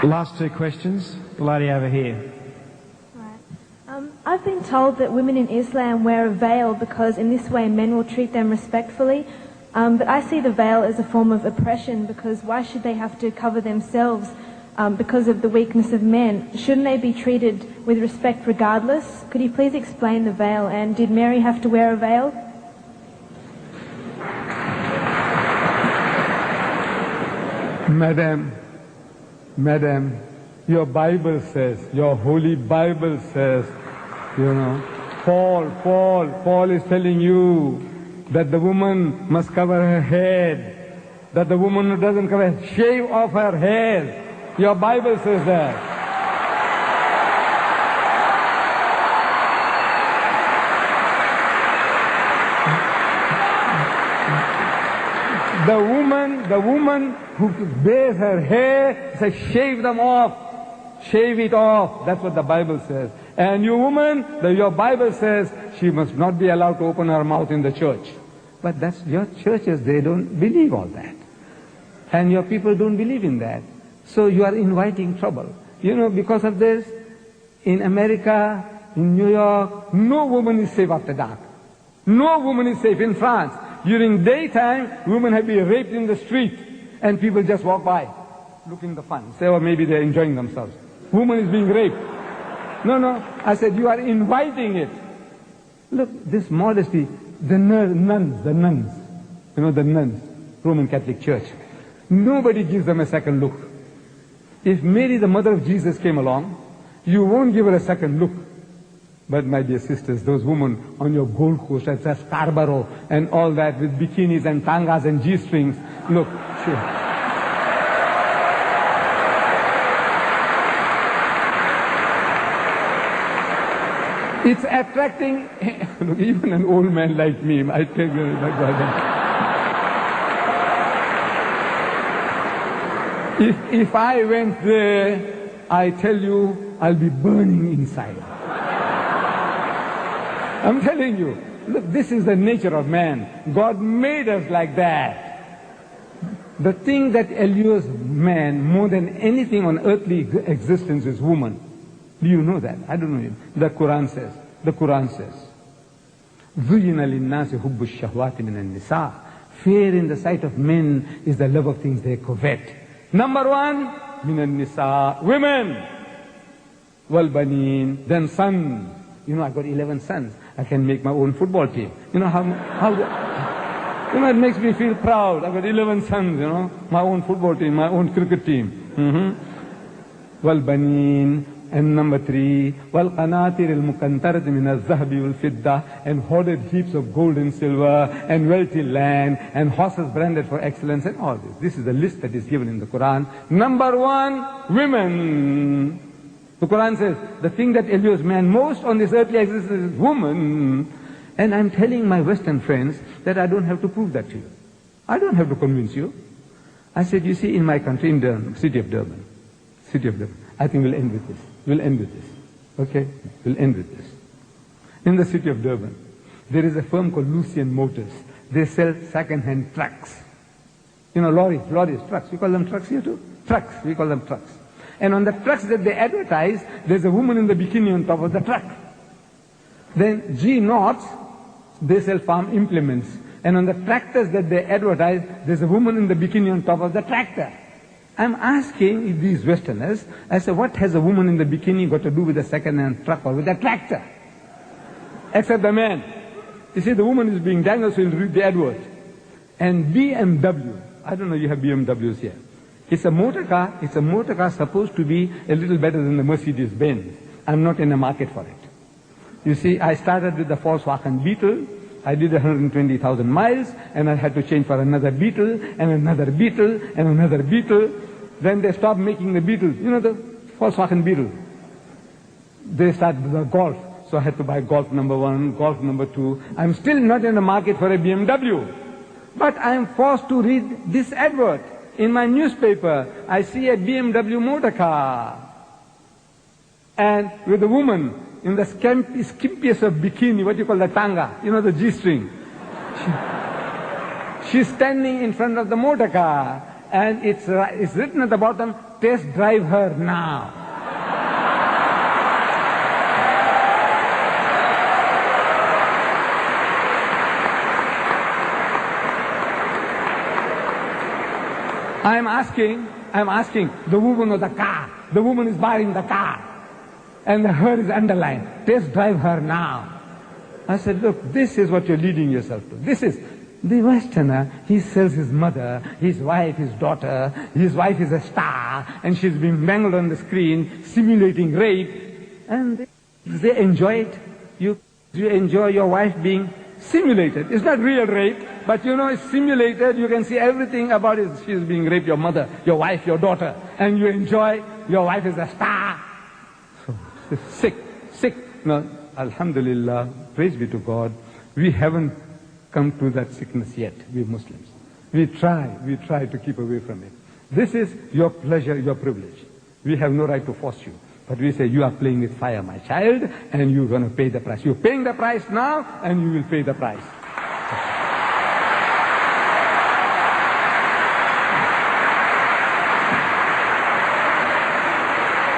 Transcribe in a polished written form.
Last two questions. The lady over here. I've been told that women in Islam wear a veil because in this way men will treat them respectfully. But I see the veil as a form of oppression because why should they have to cover themselves because of the weakness of men? Shouldn't they be treated with respect regardless? Could you please explain the veil, and did Mary have to wear a veil? Madam, your Bible says, your holy Bible says, Paul is telling you that the woman must cover her head, that the woman who doesn't cover her, shave off her hair. Your Bible says that. The woman who bears her hair says shave them off. Shave it off. That's what the Bible says. And you woman, your Bible says she must not be allowed to open her mouth in the church. But that's your churches, they don't believe all that. And your people don't believe in that. So you are inviting trouble. Because of this, in America, in New York, no woman is safe after dark. No woman is safe in France. During daytime, women have been raped in the street, and people just walk by, looking the fun. Say, oh, maybe they're enjoying themselves. Woman is being raped. No. I said, you are inviting it. Look, this modesty, the nuns, the nuns, Roman Catholic Church. Nobody gives them a second look. If Mary, the mother of Jesus, came along, you won't give her a second look. But my dear sisters, those women on your Gold Coast at Scarborough and all that with bikinis and tangas and G-strings, look, sure. It's attracting, look, even an old man like me, I tell you, my brother. If I went there, I tell you, I'll be burning inside. I'm telling you, look, this is the nature of man. God made us like that. The thing that allures man more than anything on earthly existence is woman. Do you know that? I don't know. The Quran says, زُيِّنَ لِلنَّاسِ حُبُّ الشَّهْوَاتِ مِنَ النِّسَاءِ. Fear in the sight of men is the love of things they covet. Number one, مِنَ النِّسَاءِ, women. وَالْبَنِينَ, then sons. I got 11 sons. I can make my own football team. It makes me feel proud. I've got 11 sons, my own football team, my own cricket team. وَالْبَنِينَ, and number three, وَالْقَنَاطِرِ الْمُقَنْطَرَةِ مِنَ الذَّهَبِ وَالْفِضَّةِ, and hoarded heaps of gold and silver, and wealthy land, and horses branded for excellence, and all this. This is the list that is given in the Quran. Number one, women. The Quran says, the thing that allures man most on this earthly existence is woman. And I'm telling my Western friends that I don't have to prove that to you. I don't have to convince you. I said, you see, in my country, in Durban, city of Durban, I think we'll end with this. Okay? We'll end with this. In the city of Durban, there is a firm called Lucian Motors. They sell second-hand trucks. Lorries, trucks. We call them trucks here too? Trucks, we call them trucks. And on the trucks that they advertise, there's a woman in the bikini on top of the truck. Then G Knots, they sell farm implements. And on the tractors that they advertise, there's a woman in the bikini on top of the tractor. I'm asking these Westerners, I said, what has a woman in the bikini got to do with a second-hand truck or with a tractor? Except the man. You see, the woman is being dangled, so you'll read the advert. And BMW, I don't know, you have BMWs here. It's a motor car supposed to be a little better than the Mercedes-Benz. I'm not in the market for it. You see, I started with the Volkswagen Beetle. I did 120,000 miles, and I had to change for another Beetle, and another Beetle, and another Beetle. Then they stopped making the Beetles. The Volkswagen Beetle. They started the Golf. So I had to buy Golf number 1, Golf number 2. I'm still not in the market for a BMW. But I am forced to read this advert. In my newspaper, I see a BMW motor car. And with a woman in the skimpiest of bikini, what you call the tanga, the G-string. She's standing in front of the motor car. And it's written at the bottom, test drive her now. I'm asking the woman of the car. The woman is buying the car. And the her is underlined. Test drive her now. I said, look, this is what you're leading yourself to. This is the Westerner. He sells his mother, his wife, his daughter. His wife is a star, and she's being mangled on the screen, simulating rape. And they enjoy it. You enjoy your wife being simulated. It's not real rape, but you know it's simulated. You can see everything about it. She's being raped, your mother, your wife, your daughter. And you enjoy your wife is a star. So, sick. No, alhamdulillah, praise be to God, we haven't come to that sickness yet, we Muslims. We try to keep away from it. This is your pleasure, your privilege. We have no right to force you. But we say, you are playing with fire, my child, and you're going to pay the price. You're paying the price now, and you will pay the price.